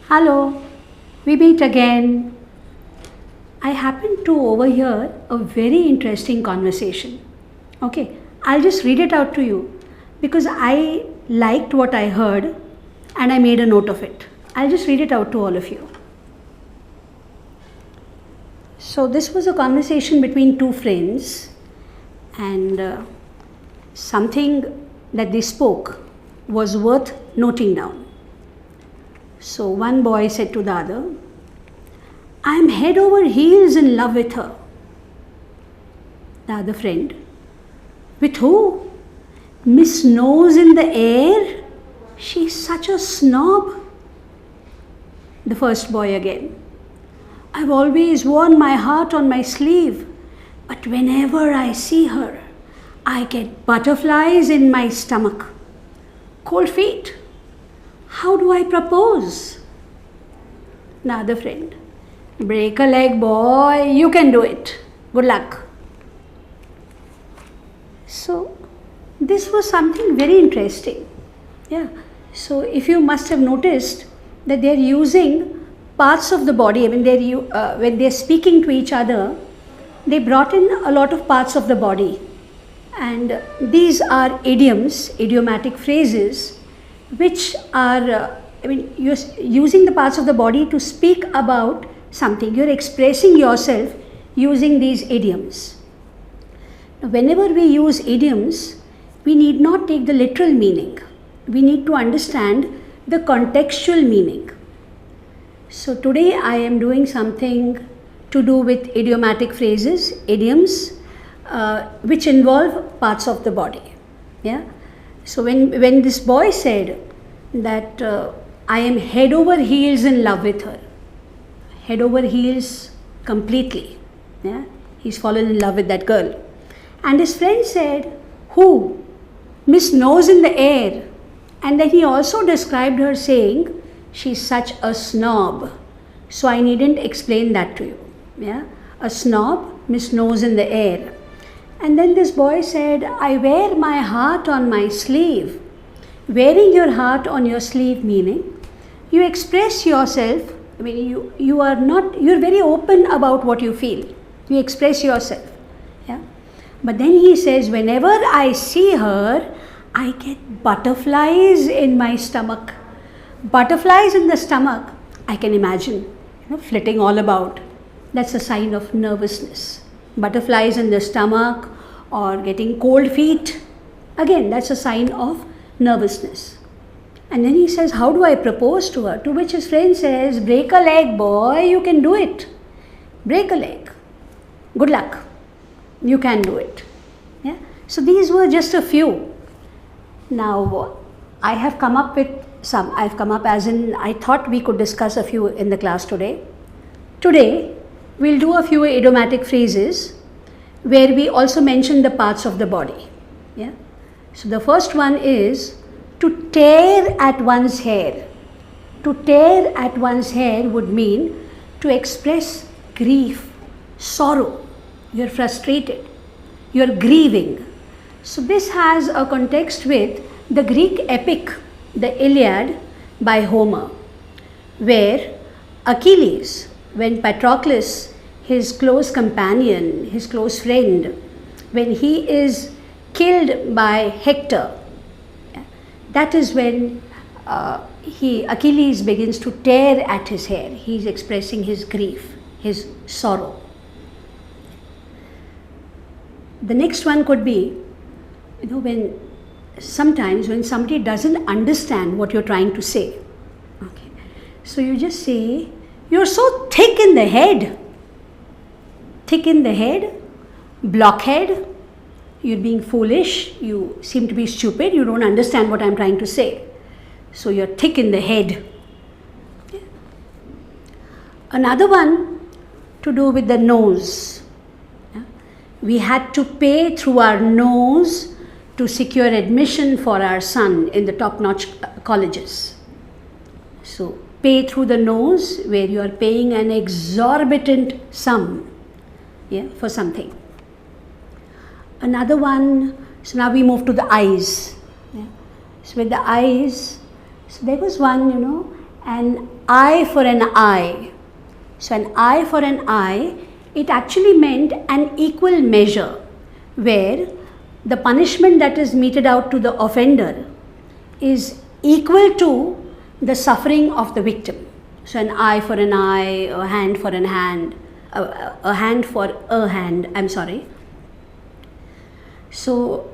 Hello, we meet again. I happened to overhear a very interesting conversation. Okay, I'll just read it out to you because I liked what I heard and I made a note of it. I'll just read it out to all of you. So, this was a conversation between two friends, and something that they spoke was worth noting down. So, one boy said to the other, I am head over heels in love with her. The other friend, with who? Miss Nose in the air? She's such a snob. The first boy again, I've always worn my heart on my sleeve, but whenever I see her, I get butterflies in my stomach. Cold feet. How do I propose? The other friend, break a leg, boy, you can do it. Good luck. So, this was something very interesting. Yeah. So, if you must have noticed that they are using parts of the body, when they're speaking to each other, they brought in a lot of parts of the body. And these are idioms, idiomatic phrases, which are, you're using the parts of the body to speak about something. You're expressing yourself using these idioms. Now, whenever we use idioms, we need not take the literal meaning. We need to understand the contextual meaning. So today I am doing something to do with idiomatic phrases, idioms, which involve parts of the body. Yeah. So when this boy said that I am head over heels in love with her, head over heels completely. Yeah. He's fallen in love with that girl. And his friend said, who? Miss Nose in the air. And then he also described her saying, she's such a snob. So I needn't explain that to you. Yeah, a snob, Miss Nose in the air. And then this boy said, I wear my heart on my sleeve. Wearing your heart on your sleeve meaning, you express yourself. You're very open about what you feel. You express yourself. Yeah. But then he says, whenever I see her, I get butterflies in my stomach. Butterflies in the stomach, I can imagine, flitting all about. That's a sign of nervousness. Butterflies in the stomach or getting cold feet, again, that's a sign of nervousness. And then he says, how do I propose to her? To which his friend says, break a leg, boy, you can do it. Break a leg. Good luck. You can do it. Yeah. So these were just a few. Now, I have come up with some. I've come up as in, I thought we could discuss a few in the class today. Today, we'll do a few idiomatic phrases where we also mention the parts of the body. Yeah. So the first one is to tear at one's hair. To tear at one's hair would mean to express grief, sorrow. You're frustrated. You're grieving. So this has a context with the Greek epic, the Iliad by Homer, where Achilles, when Patroclus, his close companion, his close friend, when he is killed by Hector, that is when Achilles begins to tear at his hair. He's expressing his grief, his sorrow. The next one could be, when somebody doesn't understand what you're trying to say. Okay. So you just say, you're so thick in the head. Thick in the head, blockhead, you're being foolish, you seem to be stupid, you don't understand what I'm trying to say. So you're thick in the head. Okay. Another one to do with the nose. Yeah. We had to pay through our nose to secure admission for our son in the top-notch colleges. So, pay through the nose, where you are paying an exorbitant sum, for something. Another one, so now we move to the eyes. Yeah. So with the eyes, so there was one, an eye for an eye. So an eye for an eye, it actually meant an equal measure where the punishment that is meted out to the offender is equal to the suffering of the victim. So an eye for an eye, a hand for an hand, a hand for a hand, I'm sorry. So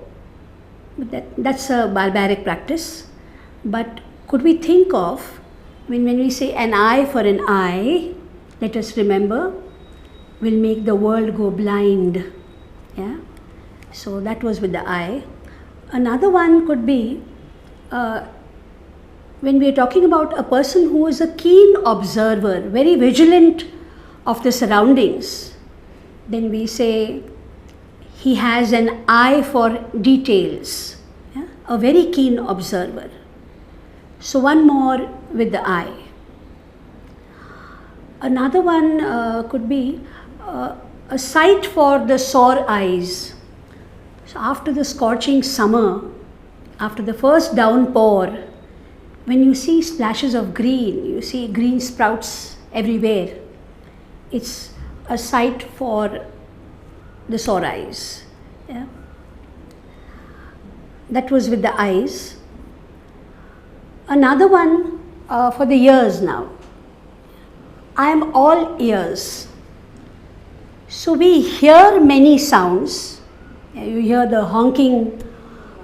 that's a barbaric practice. But could we think of, when we say an eye for an eye, let us remember, will make the world go blind. Yeah. So that was with the eye. Another one could be when we are talking about a person who is a keen observer, very vigilant of the surroundings, then we say he has an eye for details, yeah? A very keen observer. So one more with the eye. Another one could be a sight for the sore eyes. So after the scorching summer, after the first downpour, when you see splashes of green, you see green sprouts everywhere, it's a sight for the sore eyes. Yeah? That was with the eyes. Another one for the ears now. I am all ears. So we hear many sounds. You hear the honking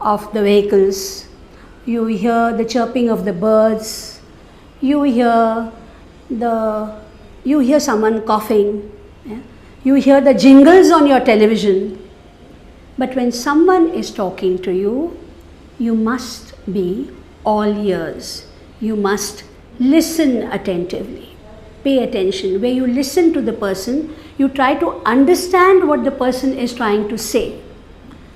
of the vehicles, you hear the chirping of the birds, you hear someone coughing, yeah? You hear the jingles on your television. But when someone is talking to you, you must be all ears. You must listen attentively. Pay attention. Where you listen to the person, you try to understand what the person is trying to say.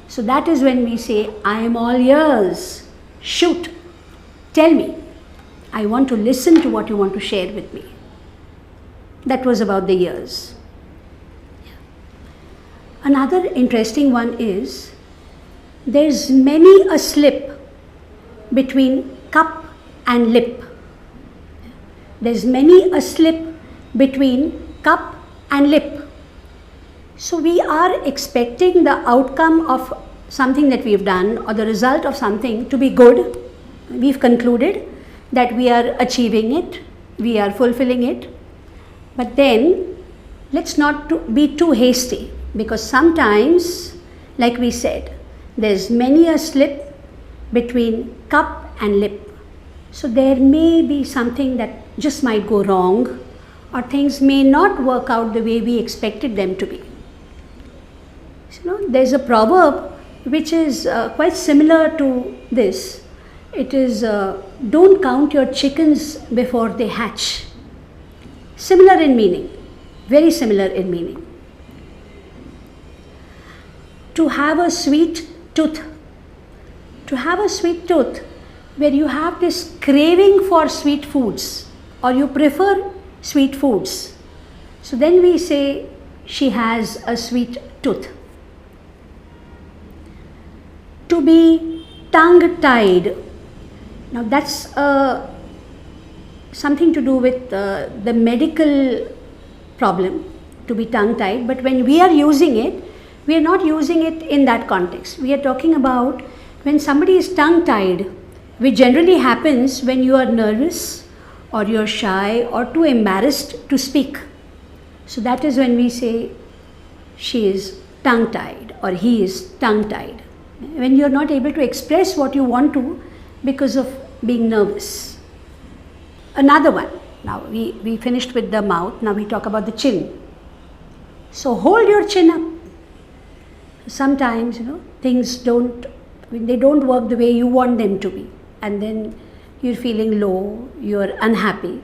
So that is when we say, I am all ears. Shoot. Tell me. I want to listen to what you want to share with me. That was about the ears. Another interesting one is, there's many a slip between cup and lip. There's many a slip between cup and lip. So we are expecting the outcome of something that we've done, or the result of something, to be good. We've concluded that we are achieving it, we are fulfilling it. But then let's not be too hasty, because sometimes, like we said, there's many a slip between cup and lip. So there may be something that just might go wrong, or things may not work out the way we expected them to be. So, there's a proverb which is quite similar to this. It is, don't count your chickens before they hatch. Similar in meaning, very similar in meaning. To have a sweet tooth. To have a sweet tooth where you have this craving for sweet foods, or you prefer sweet foods. So then we say she has a sweet tooth. To be tongue-tied. Now that's something to do with the medical problem, to be tongue-tied. But when we are using it, we are not using it in that context. We are talking about when somebody is tongue-tied, which generally happens when you are nervous, or you're shy, or too embarrassed to speak. So that is when we say she is tongue-tied, or he is tongue-tied. When you're not able to express what you want to because of being nervous. Another one. Now we finished with the mouth. Now we talk about the chin. So hold your chin up. Sometimes, things don't work the way you want them to be, and then you're feeling low, you're unhappy.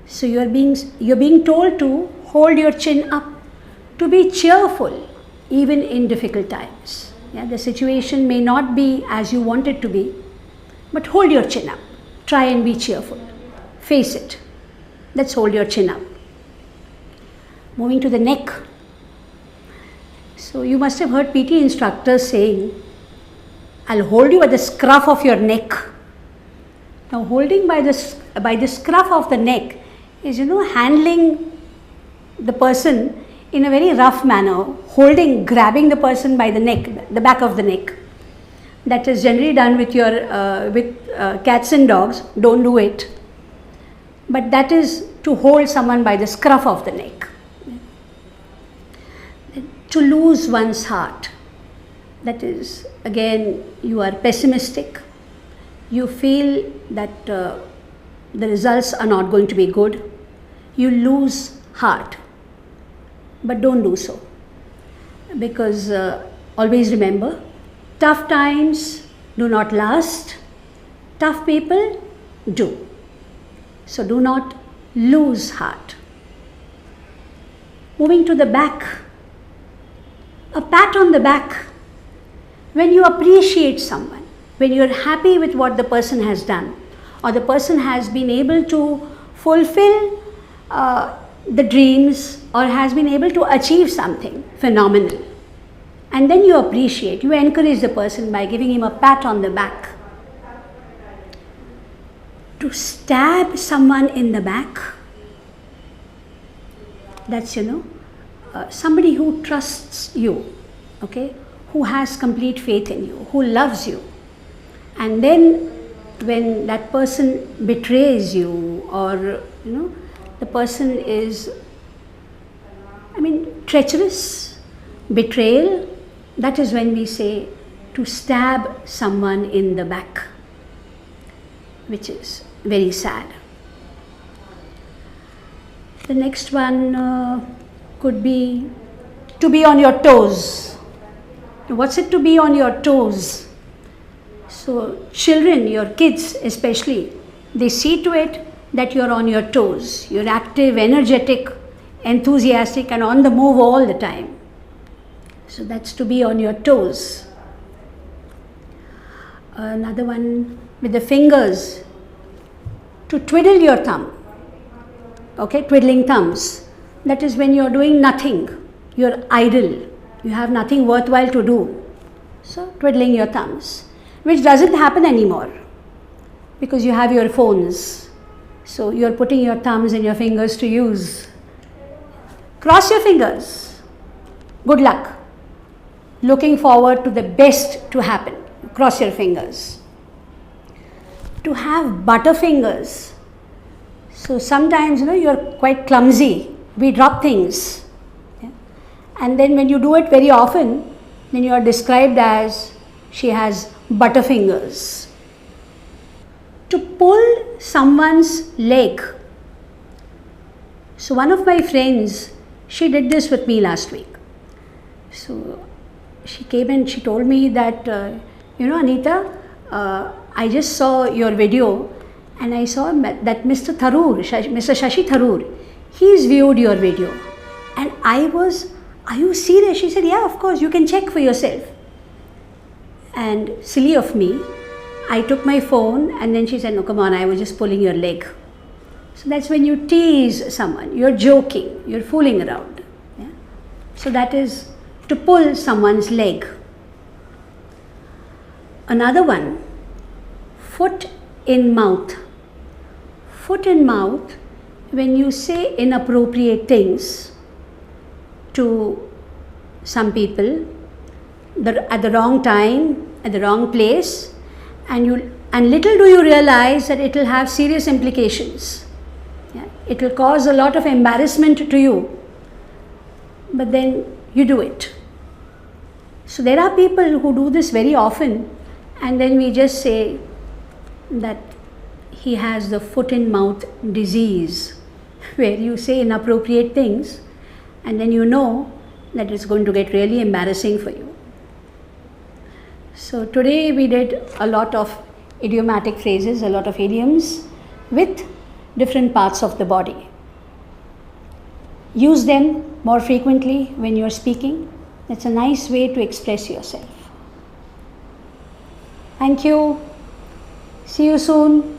So you're being told to hold your chin up, to be cheerful even in difficult times. Yeah, the situation may not be as you want it to be, but hold your chin up. Try and be cheerful. Face it. Let's hold your chin up. Moving to the neck. So you must have heard PT instructors saying, I'll hold you at the scruff of your neck. Now holding by the by the scruff of the neck is, handling the person in a very rough manner, grabbing the person by the neck, the back of the neck. That is generally done with cats and dogs. Don't do it. But that is to hold someone by the scruff of the neck. To lose one's heart. That is, again, you are pessimistic. You feel that the results are not going to be good. You lose heart. But don't do so. Because always remember, tough times do not last. Tough people do. So do not lose heart. Moving to the back. A pat on the back. When you appreciate someone, when you are happy with what the person has done, or the person has been able to fulfill the dreams, or has been able to achieve something phenomenal, and then you appreciate, you encourage the person by giving him a pat on the back. To stab someone in the back, that's, somebody who trusts you, okay, who has complete faith in you, who loves you, and then when that person betrays you, or the person is, treacherous, betrayal, that is when we say to stab someone in the back, which is very sad. The next one could be to be on your toes. What's it to be on your toes? So children, your kids especially, they see to it that you're on your toes. You're active, energetic, enthusiastic, and on the move all the time. So that's to be on your toes. Another one with the fingers, to twiddle your thumb. Okay, twiddling thumbs. That is when you're doing nothing. You're idle. You have nothing worthwhile to do. So twiddling your thumbs, which doesn't happen anymore because you have your phones. So you're putting your thumbs and your fingers to use. Cross your fingers. Good luck. Looking forward to the best to happen. Cross your fingers. To have butterfingers. So sometimes, you're quite clumsy. We drop things. Yeah? And then when you do it very often, then you are described as she has butterfingers. To pull someone's leg. So one of my friends, she did this with me last week. So she came and she told me that, Anita, I just saw your video and I saw that Mr. Tharoor, Mr. Shashi Tharoor, he's viewed your video. And I was, are you serious? She said, yeah, of course, you can check for yourself. And silly of me, I took my phone and then she said, no, come on, I was just pulling your leg. So that's when you tease someone, you're joking, you're fooling around. Yeah? So that is to pull someone's leg. Another one, foot in mouth. Foot in mouth, when you say inappropriate things to some people at the wrong time, at the wrong place, and little do you realize that it will have serious implications. Yeah? It will cause a lot of embarrassment to you, but then you do it. So there are people who do this very often, and then we just say that he has the foot and mouth disease, where you say inappropriate things and then you know that it's going to get really embarrassing for you. So today we did a lot of idiomatic phrases, a lot of idioms with different parts of the body. Use them more frequently when you're speaking. That's a nice way to express yourself. Thank you. See you soon.